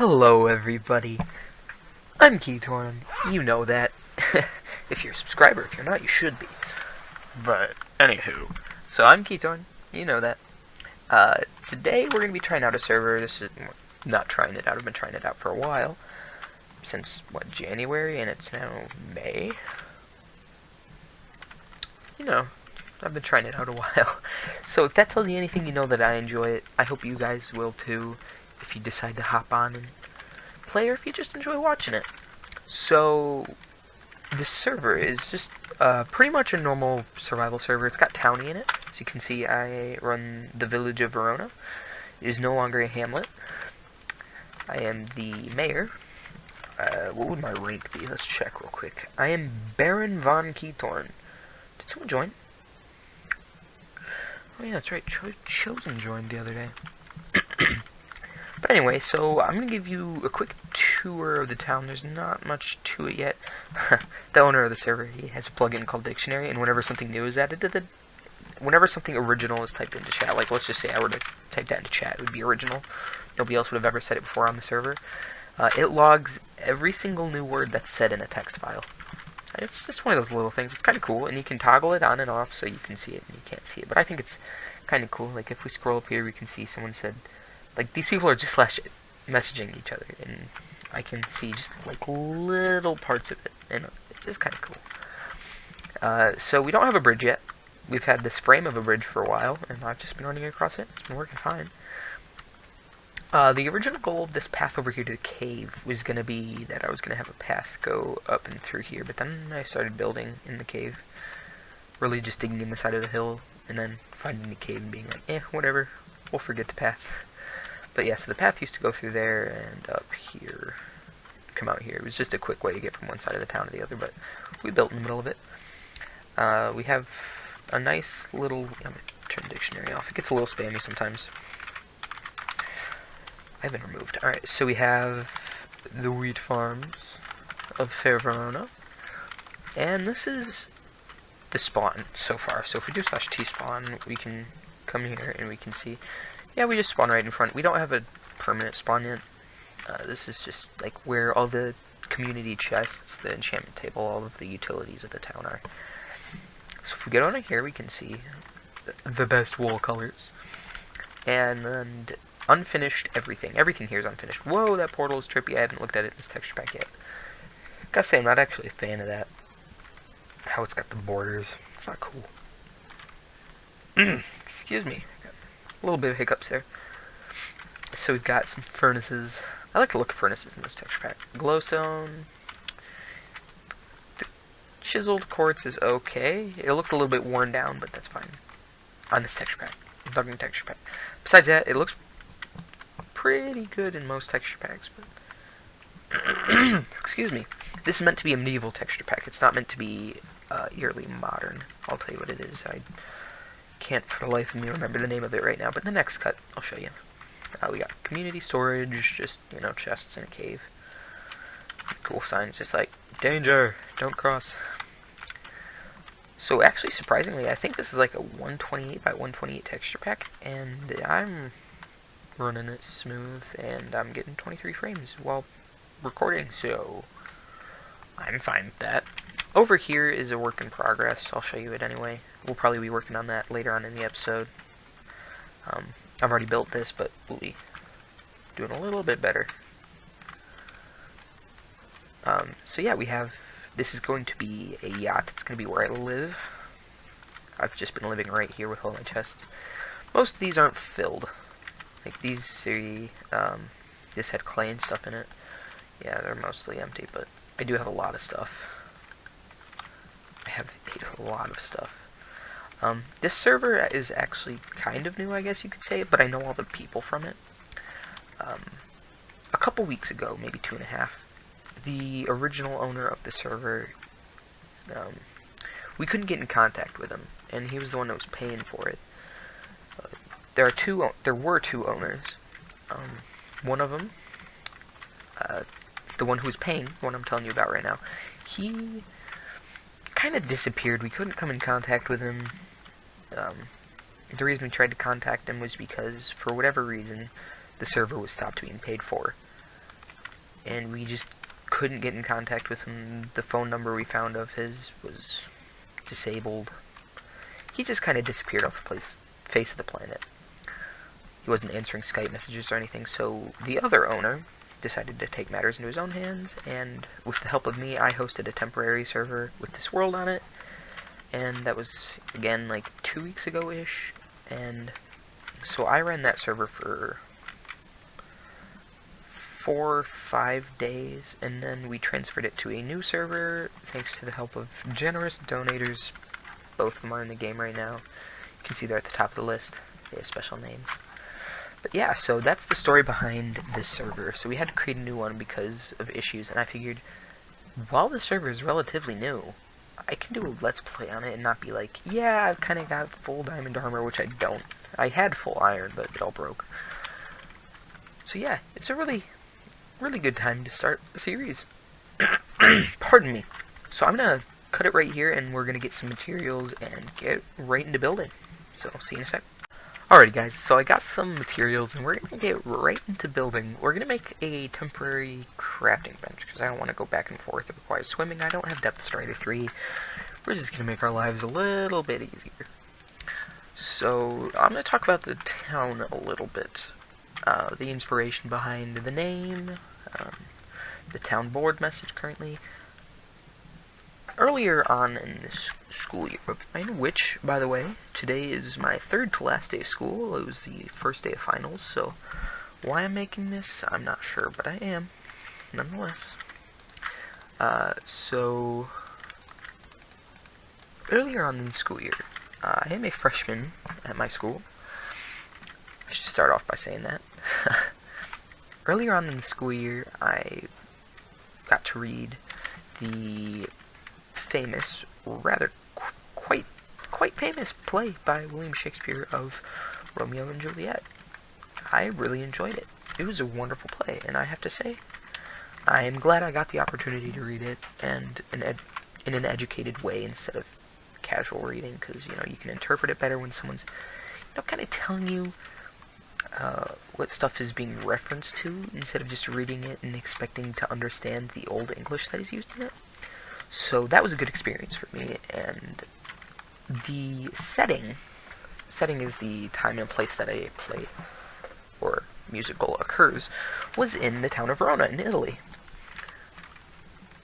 Hello everybody, I'm Keytorn, you know that. If you're a subscriber, if you're not, you should be. But, anywho, so I'm Keytorn, you know that. Today we're going to be trying out a server. This is not trying it out, I've been trying it out for a while. Since, January, and it's now May? You know, I've been trying it out a while. So if that tells you anything, you know that I enjoy it. I hope you guys will too, if you decide to hop on and play, or if you just enjoy watching it. So, this server is just pretty much a normal survival server. It's got townie in it. As you can see, I run the village of Verona. It is no longer a hamlet. I am the mayor. What would my rank be? Let's check real quick. I am Baron von Keytorn. Did someone join? Oh yeah, that's right. Chosen joined the other day. But anyway, so I'm going to give you a quick tour of the town. There's not much to it yet. The owner of the server, he has a plugin called Dictionary, and whenever something new is added to whenever something original is typed into chat, like let's just say I were to type that into chat, it would be original. Nobody else would have ever said it before on the server. It logs every single new word that's said in a text file. And it's just one of those little things. It's kind of cool, and you can toggle it on and off so you can see it and you can't see it. But I think it's kind of cool. Like if we scroll up here, we can see someone said, like, these people are just messaging each other, and I can see just like little parts of it, and it's just kind of cool. So we don't have a bridge yet. We've had this frame of a bridge for a while, and I've just been running across it. It's been working fine. The original goal of this path over here to the cave was going to be that I was going to have a path go up and through here, but then I started building in the cave, really just digging in the side of the hill, and then finding the cave and being like, whatever, we'll forget the path. But yeah, so the path used to go through there and up here, come out here. It was just a quick way to get from one side of the town to the other, but we built in the middle of it. We have a nice little, I'm going to turn the dictionary off. It gets a little spammy sometimes. I've been removed. Alright, so we have the wheat farms of Fair Verona. And this is the spawn so far. So if we do /t spawn, we can come here and we can see, yeah, we just spawn right in front. We don't have a permanent spawn yet. This is just like where all the community chests, the enchantment table, all of the utilities of the town are. So if we get on here, we can see the best wall colors. And unfinished everything. Everything here is unfinished. Whoa, that portal is trippy. I haven't looked at it in this texture pack yet. Gotta say, I'm not actually a fan of that. How it's got the borders. It's not cool. Excuse me. A little bit of hiccups there. So we've got some furnaces. I like to look at furnaces in this texture pack. Glowstone. The chiseled quartz is okay. It looks a little bit worn down, but that's fine. On this texture pack. Not texture pack. Besides that, it looks pretty good in most texture packs, but excuse me. This is meant to be a medieval texture pack. It's not meant to be eerily modern. I'll tell you what it is. I can't for the life of me remember the name of it right now, but in the next cut I'll show you. We got community storage, just, you know, chests in a cave. Cool signs, just like, danger, don't cross. So actually, surprisingly, I think this is like a 128 by 128 texture pack, and I'm running it smooth, and I'm getting 23 frames while recording, so I'm fine with that. Over here is a work in progress. I'll show you it anyway. We'll probably be working on that later on in the episode. I've already built this, but we'll be doing a little bit better. So yeah, we have, this is going to be a yacht. It's going to be where I live. I've just been living right here with all my chests. Most of these aren't filled. Like these three, this had clay and stuff in it. Yeah, they're mostly empty, but I do have a lot of stuff. I have a lot of stuff. This server is actually kind of new, I guess you could say, but I know all the people from it. A couple weeks ago, maybe 2.5, the original owner of the server, we couldn't get in contact with him, and he was the one that was paying for it. There were two owners. One of them, the one who was paying, the one I'm telling you about right now, he kind of disappeared. We couldn't come in contact with him. The reason we tried to contact him was because, for whatever reason, the server was stopped being paid for. and we just couldn't get in contact with him. The phone number we found of his was disabled. He just kind of disappeared off the face of the planet. He wasn't answering Skype messages or anything, so the other owner decided to take matters into his own hands, and with the help of me, I hosted a temporary server with this world on it, and that was, again, like 2 weeks ago-ish, and so I ran that server for 4 or 5 days, and then we transferred it to a new server, thanks to the help of generous donators. Both of them are in the game right now. You can see they're at the top of the list. They have special names. But yeah, so that's the story behind this server. So we had to create a new one because of issues, and I figured, while the server is relatively new, I can do a Let's Play on it and not be like, yeah, I've kind of got full diamond armor, which I don't. I had full iron, but it all broke. So yeah, it's a really good time to start the series. Pardon me. So I'm going to cut it right here, and we're going to get some materials and get right into building. So, see you in a sec. Alrighty guys, so I got some materials, and we're going to get right into building. We're going to make a temporary crafting bench, because I don't want to go back and forth. It requires swimming. I don't have depth strider 3. We're just going to make our lives a little bit easier. So, I'm going to talk about the town a little bit. The inspiration behind the name, the town board message currently. Earlier on in this school year of mine, which, by the way, today is my 3rd to last day of school. It was the first day of finals, so why I'm making this, I'm not sure, but I am, nonetheless. So, earlier on in the school year, I am a freshman at my school. I should start off by saying that. Earlier on in the school year, I got to read the famous, rather quite famous play by William Shakespeare of Romeo and Juliet. I really enjoyed it. It was a wonderful play, and I have to say, I am glad I got the opportunity to read it, and in an educated way instead of casual reading, because, you know, you can interpret it better when someone's, you know, kind of telling you what stuff is being referenced to, instead of just reading it and expecting to understand the old English that is used in it. So that was a good experience for me, and the setting is the time and place that a play or musical occurs, was in the town of Verona in Italy.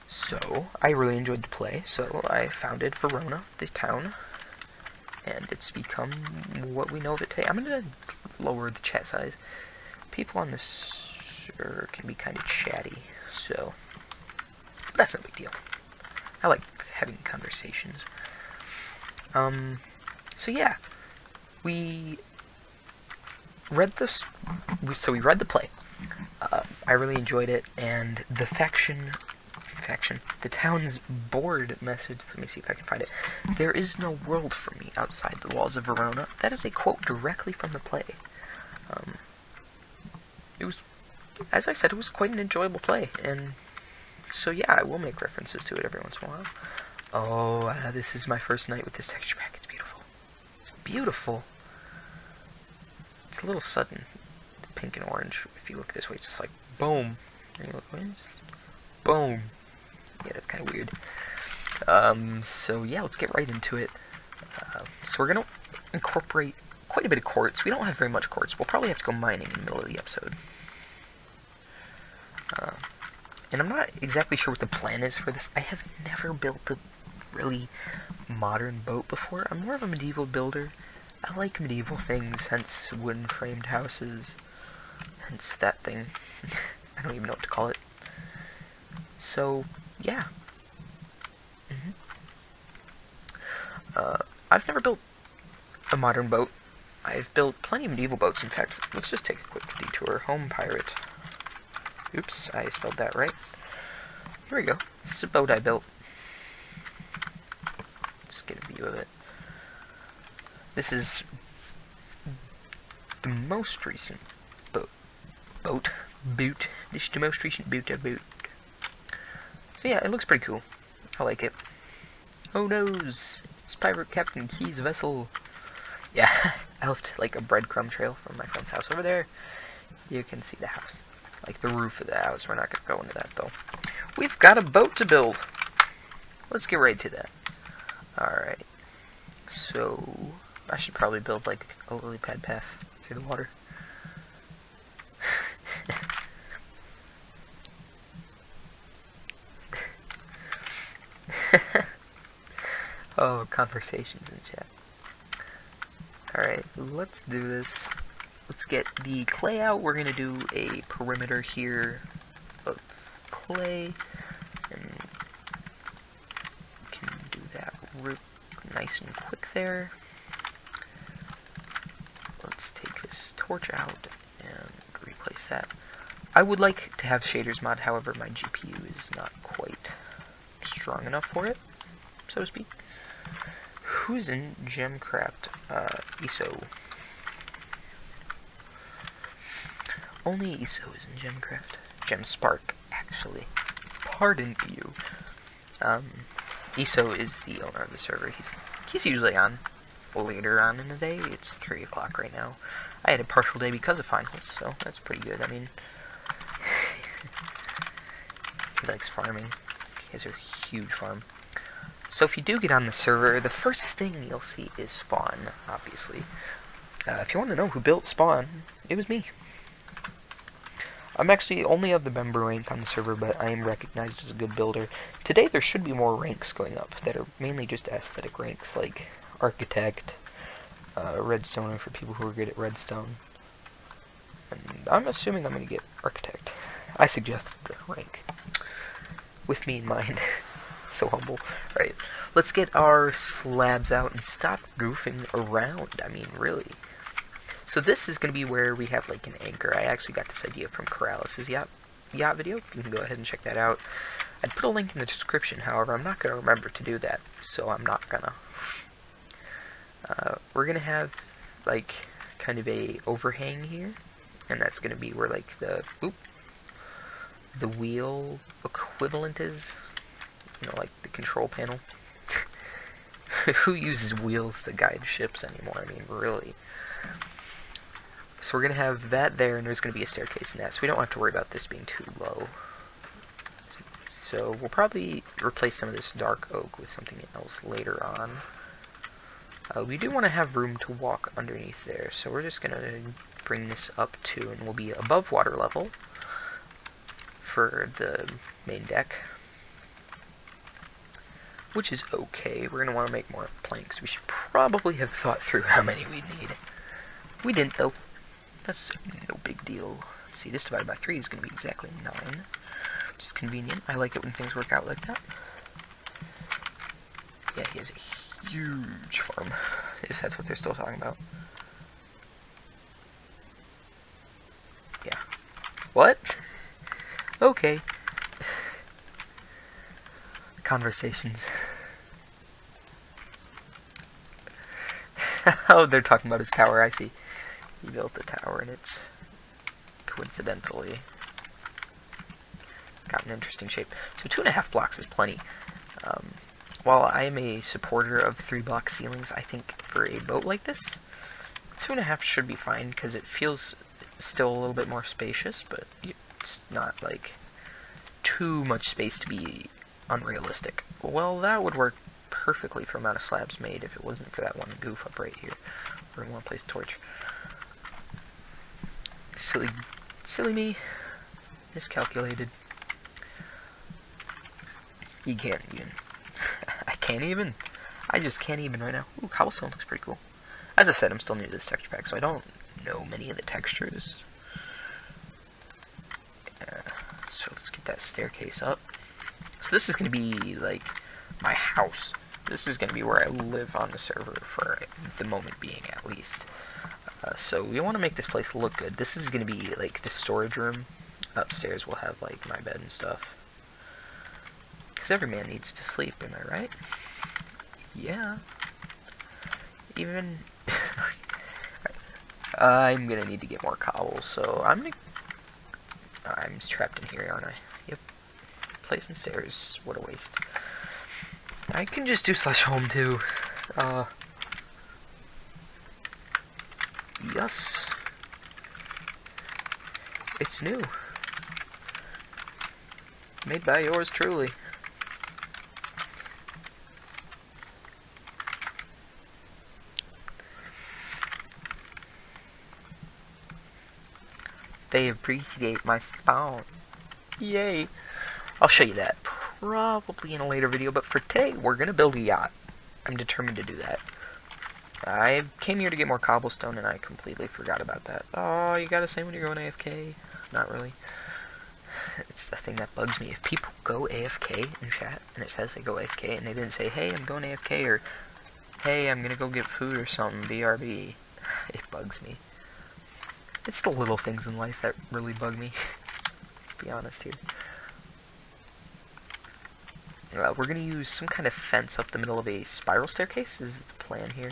So I really enjoyed the play, so I founded Verona, the town, and it's become what we know of it today. I'm going to lower the chat size. People on this server can be kind of chatty, so that's no big deal. I like having conversations. So yeah, we read the play. I really enjoyed it, and the the town's board message, let me see if I can find it. There is no world for me outside the walls of Verona. That is a quote directly from the play. It was, as I said, it was quite an enjoyable play, and so yeah, I will make references to it every once in a while. Oh, this is my first night with this texture pack. It's beautiful. It's beautiful. It's a little sudden. Pink and orange. If you look this way, it's just like, boom. And you look away, just boom. Yeah, that's kind of weird. So yeah, let's get right into it. So we're going to incorporate quite a bit of quartz. We don't have very much quartz. We'll probably have to go mining in the middle of the episode. And I'm not exactly sure what the plan is for this. I have never built a really modern boat before. I'm more of a medieval builder. I like medieval things, hence wooden framed houses, hence that thing. I don't even know what to call it. So, yeah. I've never built a modern boat. I've built plenty of medieval boats. In fact, let's just take a quick detour. Home pirate. Oops, I spelled that right. Here we go. This is a boat I built. Let's get a view of it. This is the most recent boot. This is the most recent boot I built. So yeah, it looks pretty cool. I like it. Oh noes! It's Pirate Captain Key's vessel. Yeah, I left like a breadcrumb trail from my friend's house over there. You can see the house. like the roof of the house. We're not going to go into that, though. We've got a boat to build. Let's get right to that. Alright. So, I should probably build, like, a lily pad path through the water. Oh, conversations in chat. Alright, let's do this. Let's get the clay out. We're going to do a perimeter here of clay. And we can do that nice and quick there. Let's take this torch out and replace that. I would like to have shaders mod, however my GPU is not quite strong enough for it, so to speak. Who's in Gemcraft? ISO. Only ISO is in Gemcraft. Gemspark, actually. Pardon you. ISO is the owner of the server. He's usually on later on in the day. It's 3 o'clock right now. I had a partial day because of finals, so that's pretty good. I mean, he likes farming. He has a huge farm. So if you do get on the server, the first thing you'll see is spawn, obviously. If you want to know who built spawn, it was me. I'm actually only of the member rank on the server, but I am recognized as a good builder. Today there should be more ranks going up that are mainly just aesthetic ranks, like Architect, Redstoner for people who are good at Redstone. And I'm assuming I'm going to get Architect. I suggest the rank. With me in mind. So humble. Right, let's get our slabs out and stop goofing around. I mean, really. So this is going to be where we have like an anchor. I actually got this idea from Corrales' yacht video. You can go ahead and check that out. I'd put a link in the description, however, I'm not going to remember to do that, so I'm not gonna. We're going to have like kind of a overhang here, and that's going to be where like the wheel equivalent is. You know, like the control panel. Who uses wheels to guide ships anymore? I mean, really. So we're going to have that there, and there's going to be a staircase in that, so we don't have to worry about this being too low. So we'll probably replace some of this dark oak with something else later on. We do want to have room to walk underneath there, so we're just going to bring this up to, and we'll be above water level for the main deck. Which is okay. We're going to want to make more planks. We should probably have thought through how many we'd need. We didn't, though. That's no big deal. Let's see, this divided by 3 is going to be exactly 9. Which is convenient. I like it when things work out like that. Yeah, he has a huge farm. If that's what they're still talking about. Yeah. What? Okay. Conversations. Oh, they're talking about his tower, I see. He built a tower and it's coincidentally got an interesting shape. So 2.5 blocks is plenty. While I am a supporter of 3-block ceilings, I think for a boat like this, 2.5 should be fine because it feels still a little bit more spacious, but it's not like too much space to be unrealistic. Well, that would work perfectly for the amount of slabs made if it wasn't for that one goof up right here. We're going to want to place a torch. Silly me. Miscalculated. You can't even. I can't even. I just can't even right now. Ooh, cobblestone looks pretty cool. As I said, I'm still new to this texture pack, so I don't know many of the textures. So let's get that staircase up. So this is going to be, like, my house. This is going to be where I live on the server for the moment being, at least. So we want to make this place look good. This is going to be, like, the storage room. Upstairs we'll have, like, my bed and stuff. Because every man needs to sleep, am I right? Yeah. Even... I'm going to need to get more cobble, so I'm trapped in here, aren't I? Yep. Placing stairs. What a waste. I can just do /home too. Yes. It's new. made by yours truly. They appreciate my spawn. Yay! I'll show you that probably in a later video, but for today, we're gonna build a yacht. I'm determined to do that. I came here to get more cobblestone, and I completely forgot about that. Oh, you gotta say when you're going AFK? Not really. It's the thing that bugs me. If people go AFK in chat, and it says they go AFK, and they didn't say, hey, I'm going AFK, or hey, I'm gonna go get food or something, BRB, it bugs me. It's the little things in life that really bug me. Let's be honest here. We're going to use some kind of fence up the middle of a spiral staircase, is the plan here.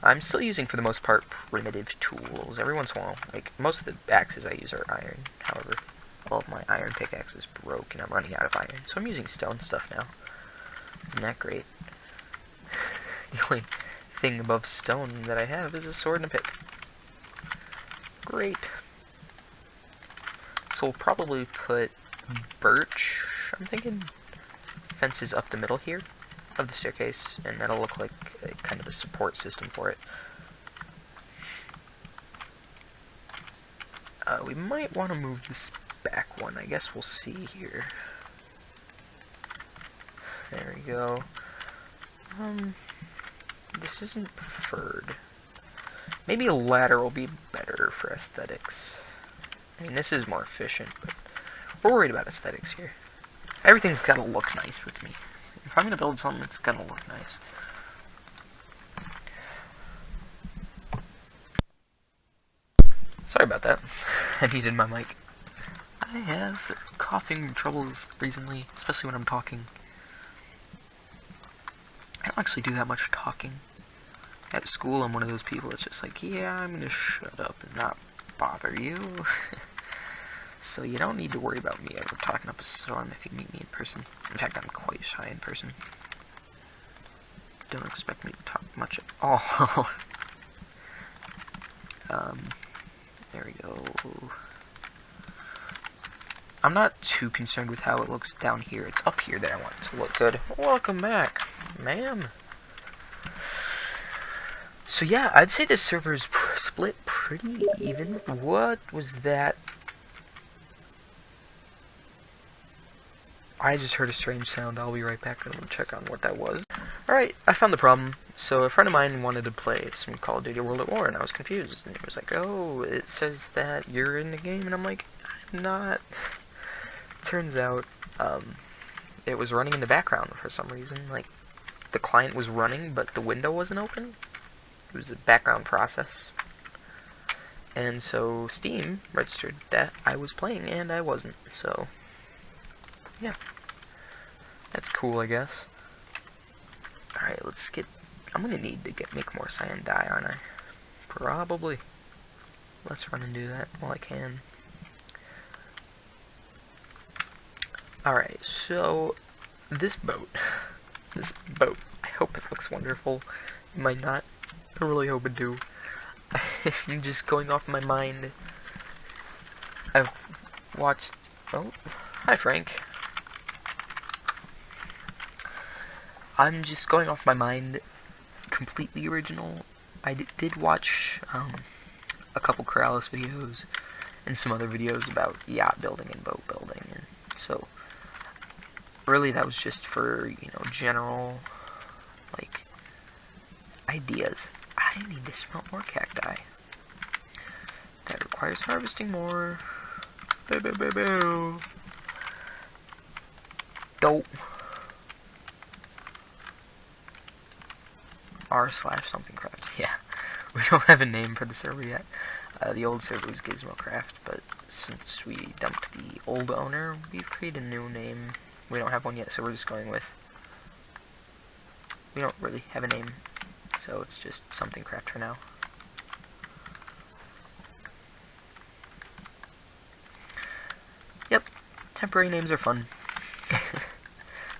I'm still using, for the most part, primitive tools. Every once in a while, like, most of the axes I use are iron. However, all of my iron pickaxes broke, and I'm running out of iron. So I'm using stone stuff now. Isn't that great? The only thing above stone that I have is a sword and a pick. Great. So we'll probably put birch, I'm thinking, fences up the middle here of the staircase, and that'll look like a kind of a support system for it. We might want to move this back one. I guess we'll see here. There we go. This isn't preferred. Maybe a ladder will be better for aesthetics. I mean, this is more efficient, but we're worried about aesthetics here. Everything's gotta look nice with me. If I'm gonna build something, it's gonna look nice. Sorry about that. I muted my mic. I have coughing troubles recently, especially when I'm talking. I don't actually do that much talking. At school, I'm one of those people that's just like, yeah, I'm gonna shut up and not bother you. So you don't need to worry about me ever talking up a storm if you meet me in person. In fact, I'm quite shy in person. Don't expect me to talk much at all. There we go. I'm not too concerned with how it looks down here. It's up here that I want it to look good. Welcome back, ma'am. So yeah, I'd say this server is split pretty even. What was that? I just heard a strange sound. I'll be right back and check on what that was. Alright, I found the problem. So a friend of mine wanted to play some Call of Duty World at War, and I was confused. And he was like, oh, it says that you're in the game, and I'm like, I'm not. Turns out, it was running in the background for some reason. Like, the client was running, but the window wasn't open. It was a background process. And so Steam registered that I was playing, and I wasn't. So, yeah. That's cool, I guess. Alright, let's get... I'm gonna need to make more cyan dye, aren't I? Probably. Let's run and do that while I can. Alright, so... This boat, I hope it looks wonderful. It might not. I really hope it do. I'm just going off my mind. I've watched... Oh, hi Frank. I'm just going off my mind. Completely original. I did watch a couple Corrales videos and some other videos about yacht building and boat building, and so really that was just for, you know, general like ideas. I need to smelt more cacti. That requires harvesting more. Dope. r/something craft. Yeah, we don't have a name for the server yet. The old server was Gizmocraft, but since we dumped the old owner, we've created a new name. We don't have one yet, so we're just going with... We don't really have a name, so it's just something craft for now. Yep, temporary names are fun.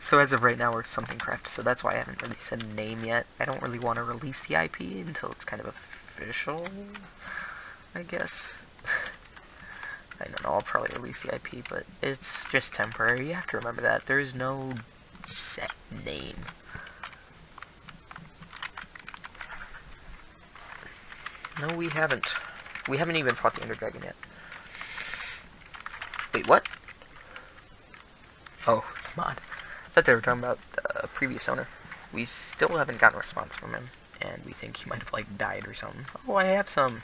So as of right now, we're something craft, so that's why I haven't really said a name yet. I don't really want to release the IP until it's kind of official, I guess. I don't know, I'll probably release the IP, but it's just temporary. You have to remember that. There is no set name. No, we haven't. We haven't even fought the Ender Dragon yet. Wait, what? Oh, mod. I thought they were talking about the previous owner. We still haven't gotten a response from him, and we think he might have, like, died or something. Oh, I have some.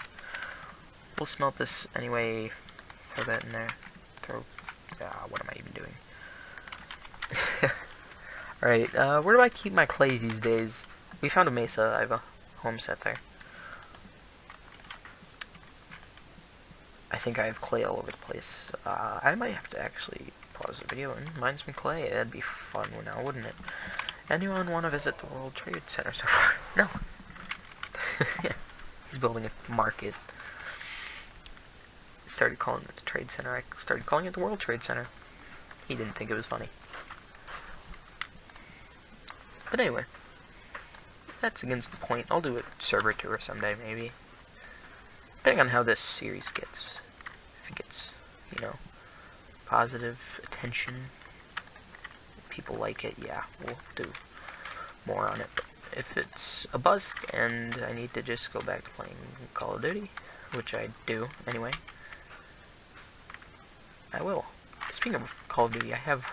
We'll smelt this anyway. Throw that in there. What am I even doing? Alright, where do I keep my clay these days? We found a mesa. I have a home set there. I think I have clay all over the place. I might have to actually pause the video and mine some clay. That'd be fun now, wouldn't it? Anyone want to visit the World Trade Center so far? No. Yeah. He's building a market. He started calling it the Trade Center. I started calling it the World Trade Center. He didn't think it was funny. But anyway. That's against the point. I'll do a server tour someday, maybe. Depending on how this series gets. If it gets, you know, positive attention, people like it, yeah, we'll do more on it. But if it's a bust and I need to just go back to playing Call of Duty, which I do anyway, I will. Speaking of Call of Duty, I have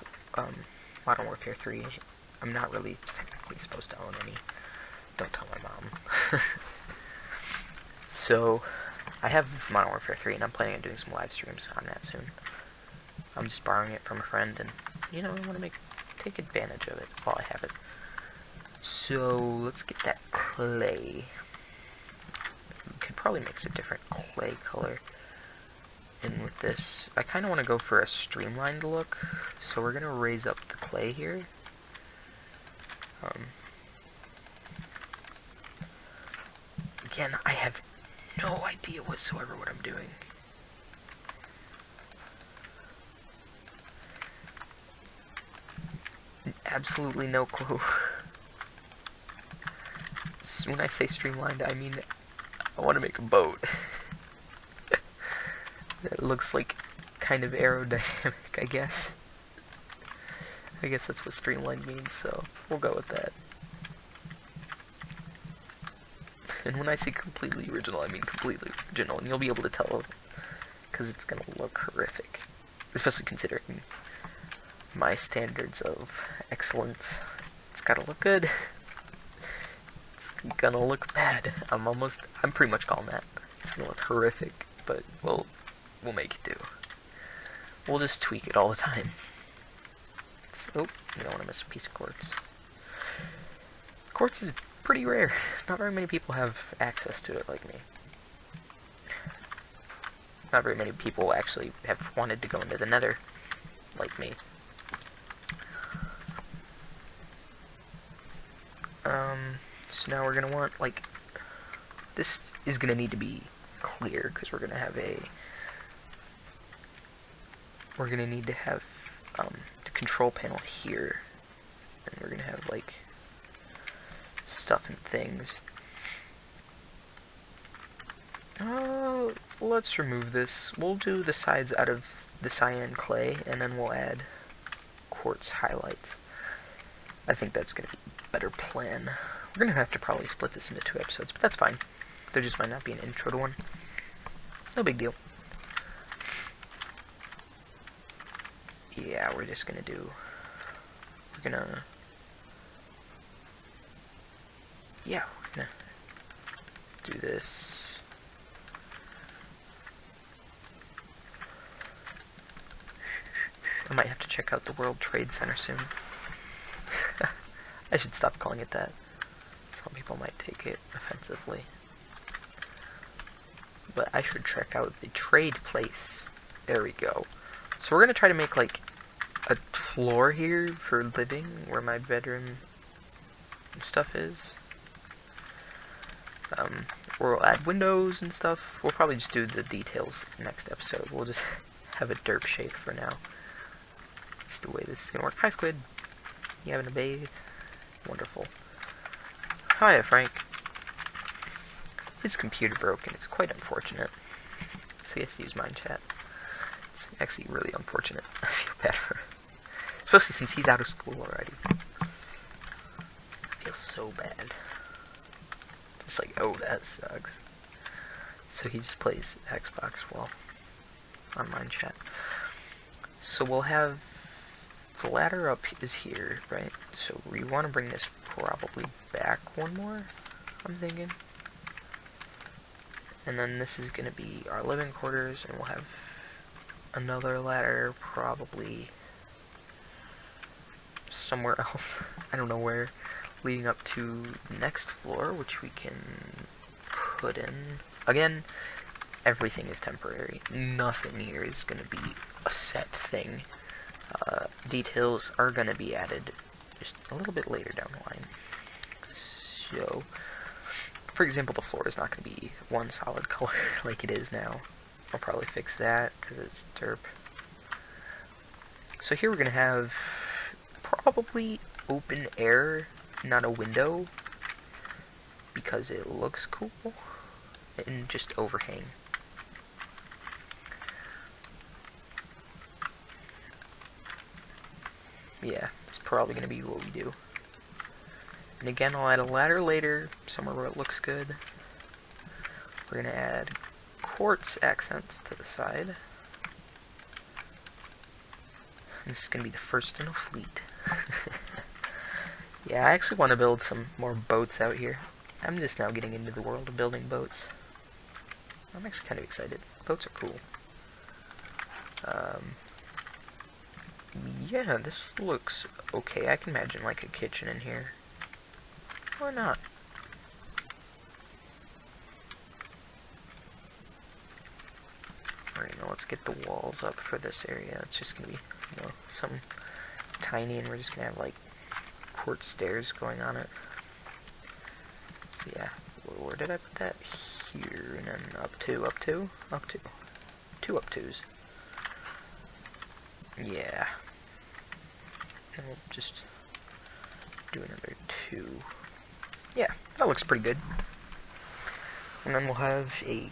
Modern Warfare 3. I'm not really technically supposed to own any. Don't tell my mom. So, I have Modern Warfare 3, and I'm planning on doing some live streams on that soon. I'm just borrowing it from a friend, and, you know, I want to take advantage of it while I have it. So, let's get that clay. We could probably mix a different clay color in with this. I kind of want to go for a streamlined look, so we're going to raise up the clay here. Again, I have no idea whatsoever what I'm doing. Absolutely no clue. When I say streamlined, I mean I want to make a boat. That looks like kind of aerodynamic, I guess. I guess that's what streamlined means, so we'll go with that. And when I say completely original, I mean completely original, and you'll be able to tell, because it's going to look horrific. Especially considering my standards of excellence. It's got to look good. It's going to look bad. I'm pretty much calling that. It's going to look horrific, but we'll make it do. We'll just tweak it all the time. Oh, you don't want to miss a piece of quartz. Quartz is pretty rare. Not very many people have access to it like me. Not very many people actually have wanted to go into the Nether like me. So now we're gonna want, like, this is gonna need to be clear because we're gonna have we're gonna need to have the control panel here, and we're gonna have, like, stuff and things. Let's remove this. We'll do the sides out of the cyan clay, and then we'll add quartz highlights. I think that's gonna be a better plan. We're gonna have to probably split this into 2 episodes, but that's fine. There just might not be an intro to one. No big deal. Yeah, we're gonna do this. I might have to check out the World Trade Center soon. I should stop calling it that. Some people might take it offensively. But I should check out the trade place. There we go. So we're gonna try to make, like, a floor here for living, where my bedroom and stuff is. We'll add windows and stuff. We'll probably just do the details next episode. We'll just have a derp shape for now. That's the way this is gonna work. Hi, Squid. You having a bathe? Wonderful. Hiya, Frank. His computer broke, and it's quite unfortunate. So he has to use mine chat. It's actually really unfortunate. I feel bad for him. Especially since he's out of school already. I feel so bad. Just like, oh, that sucks. So he just plays Xbox while online chat. So we'll have the ladder up is here, right? So we want to bring this probably back one more, I'm thinking. And then this is going to be our living quarters, and we'll have another ladder probably somewhere else. I don't know where, leading up to the next floor, which we can put in. Again, everything is temporary. Nothing here is going to be a set thing. Details are going to be added just a little bit later down the line. So, for example, the floor is not going to be one solid color like it is now. I'll probably fix that because it's derp. So here we're going to have probably open air, not a window, because it looks cool, and just overhang. Yeah, it's probably going to be what we do. And again, I'll add a ladder later, somewhere where it looks good. We're going to add quartz accents to the side. And this is going to be the first in a fleet. Yeah, I actually want to build some more boats out here. I'm just now getting into the world of building boats. I'm actually kind of excited. Boats are cool. Yeah, this looks okay. I can imagine like a kitchen in here. Why not? Alright, now let's get the walls up for this area. It's just gonna be, you know, something tiny, and we're just gonna have like quartz stairs going on it. So yeah, where did I put that? Here, and then up two. Two up twos. Yeah. And we'll just do another two. Yeah, that looks pretty good. And then we'll have a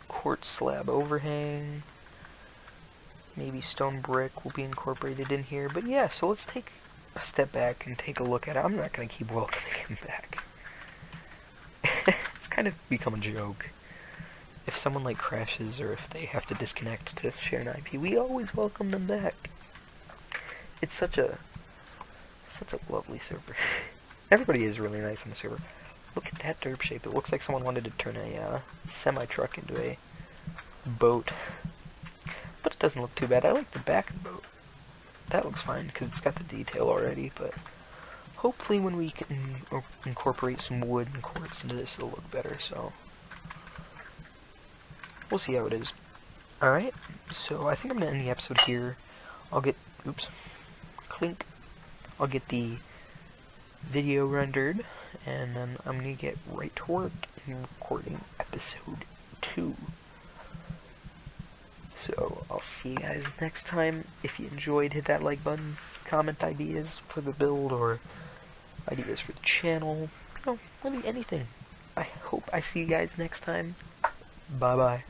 quartz slab overhang. Maybe stone brick will be incorporated in here. But yeah, so let's take a step back and take a look at it. I'm not going to keep welcoming him back. It's kind of become a joke. If someone like crashes or if they have to disconnect to share an IP, we always welcome them back. It's such a lovely server. Everybody is really nice on the server. Look at that derp shape. It looks like someone wanted to turn a semi-truck into a boat. But it doesn't look too bad. I like the back of the boat. That looks fine because it's got the detail already, but hopefully when we can incorporate some wood and quartz into this, it'll look better, so we'll see how it is. Alright, so I think I'm going to end the episode here. I'll get, oops, clink. I'll get the video rendered, and then I'm going to get right to work in recording episode 2. So, I'll see you guys next time. If you enjoyed, hit that like button, comment ideas for the build, or ideas for the channel, you know, really anything. I hope I see you guys next time. Bye-bye.